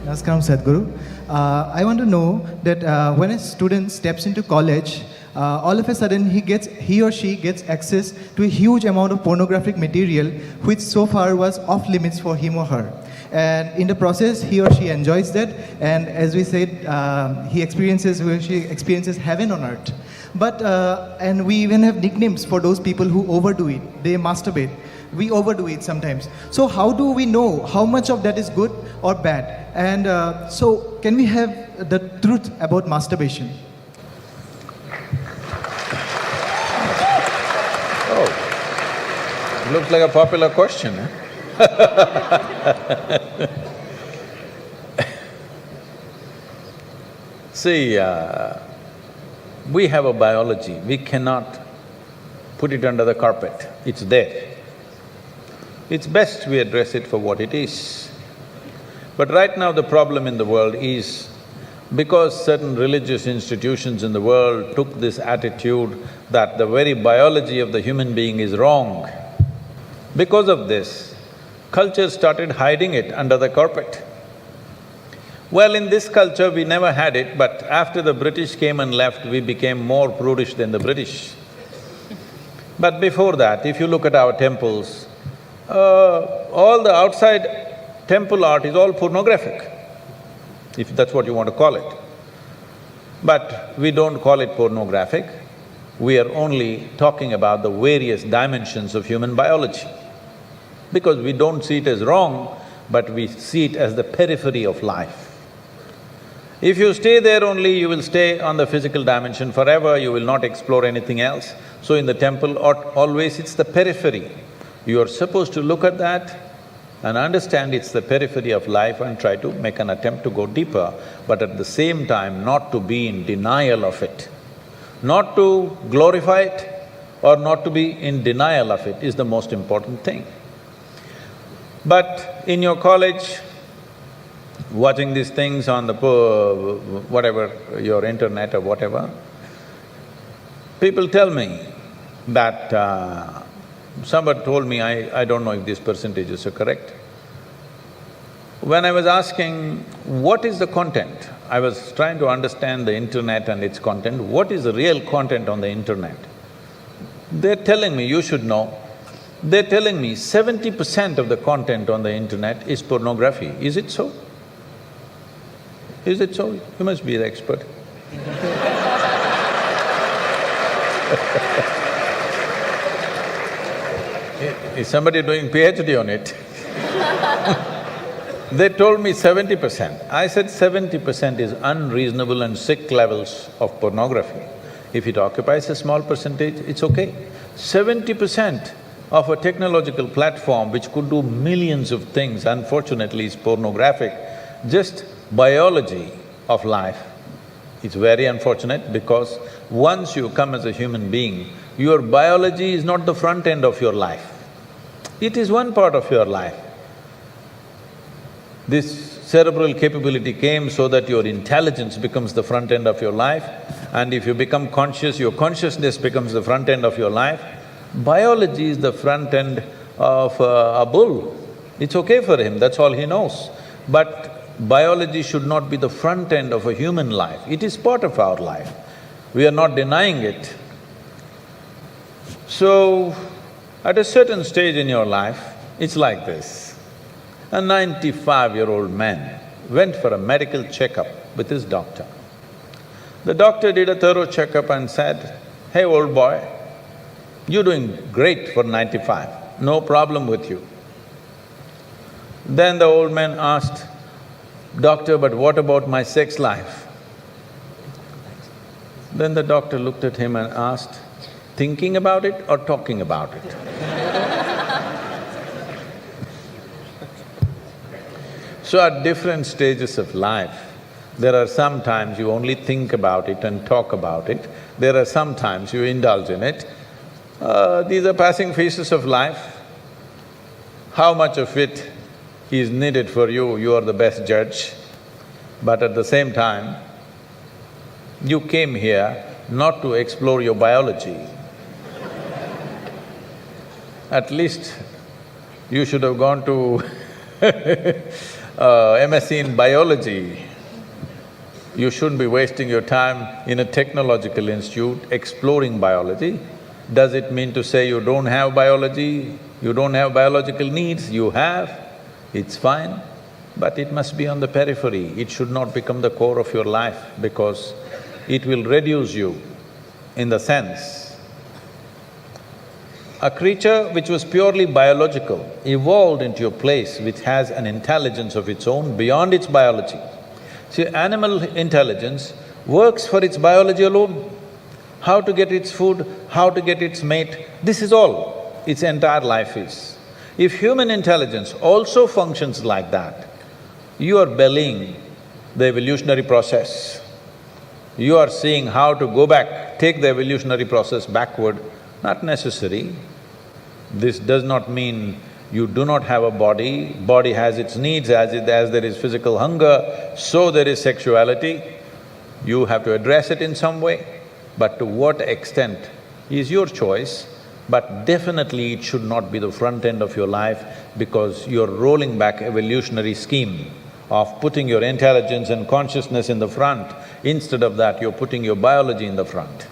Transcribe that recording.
Namaskaram, Sadhguru. I want to know that when a student steps into college, all of a sudden he or she gets access to a huge amount of pornographic material, which so far was off limits for him or her. And in the process, he or she enjoys that, and as we said, she experiences heaven on earth. But and we even have nicknames for those people who overdo it. They masturbate. We overdo it sometimes. So how do we know how much of that is good or bad? And so can we have the truth about masturbation? Oh, looks like a popular question, eh? See, we have a biology, we cannot put it under the carpet, it's there. It's best we address it for what it is. But right now the problem in the world is because certain religious institutions in the world took this attitude that the very biology of the human being is wrong. Because of this, culture started hiding it under the carpet. Well, in this culture we never had it, but after the British came and left, we became more prudish than the British. But before that, if you look at our temples, all the outside temple art is all pornographic, if that's what you want to call it. But we don't call it pornographic, we are only talking about the various dimensions of human biology. Because we don't see it as wrong, but we see it as the periphery of life. If you stay there only, you will stay on the physical dimension forever, you will not explore anything else. So in the temple, always it's the periphery. You are supposed to look at that and understand it's the periphery of life and try to make an attempt to go deeper, but at the same time not to be in denial of it. Not to glorify it or not to be in denial of it is the most important thing. But in your college, watching these things on the whatever, your internet or whatever, people tell me that somebody told me, I don't know if these percentages are correct. When I was asking, what is the content? I was trying to understand the internet and its content, what is the real content on the internet? They're telling me, you should know, they're telling me 70% of the content on the internet is pornography. Is it so? Is it so? You must be the expert. Is somebody doing PhD on it? They told me 70%. I said 70% is unreasonable and sick levels of pornography. If it occupies a small percentage, it's okay. 70% of a technological platform which could do millions of things, unfortunately is pornographic. Just biology of life. It's very unfortunate because once you come as a human being, your biology is not the front end of your life. It is one part of your life. This cerebral capability came so that your intelligence becomes the front end of your life, and if you become conscious, your consciousness becomes the front end of your life. Biology is the front end of a bull. It's okay for him, that's all he knows. But biology should not be the front end of a human life, it is part of our life. We are not denying it. So, at a certain stage in your life, it's like this. A 95-year-old man went for a medical checkup with his doctor. The doctor did a thorough checkup and said, "Hey, old boy, you're doing great for 95, no problem with you." Then the old man asked, "Doctor, but what about my sex life?" Then the doctor looked at him and asked, "Thinking about it or talking about it?" So at different stages of life, there are some times you only think about it and talk about it, there are some times you indulge in it. These are passing phases of life. How much of it is needed for you, you are the best judge. But at the same time, you came here not to explore your biology. At least you should have gone to MSc in biology, you shouldn't be wasting your time in a technological institute exploring biology. Does it mean to say you don't have biology, you don't have biological needs? You have, it's fine, but it must be on the periphery. It should not become the core of your life because it will reduce you in the sense. A creature which was purely biological evolved into a place which has an intelligence of its own beyond its biology. See, animal intelligence works for its biology alone. How to get its food, how to get its mate, this is all its entire life is. If human intelligence also functions like that, you are bellying the evolutionary process. You are seeing how to go back, take the evolutionary process backward, not necessary. This does not mean you do not have a body, body has its needs, as there is physical hunger, so there is sexuality. You have to address it in some way, but to what extent is your choice, but definitely it should not be the front end of your life because you're rolling back evolutionary scheme of putting your intelligence and consciousness in the front. Instead of that, you're putting your biology in the front.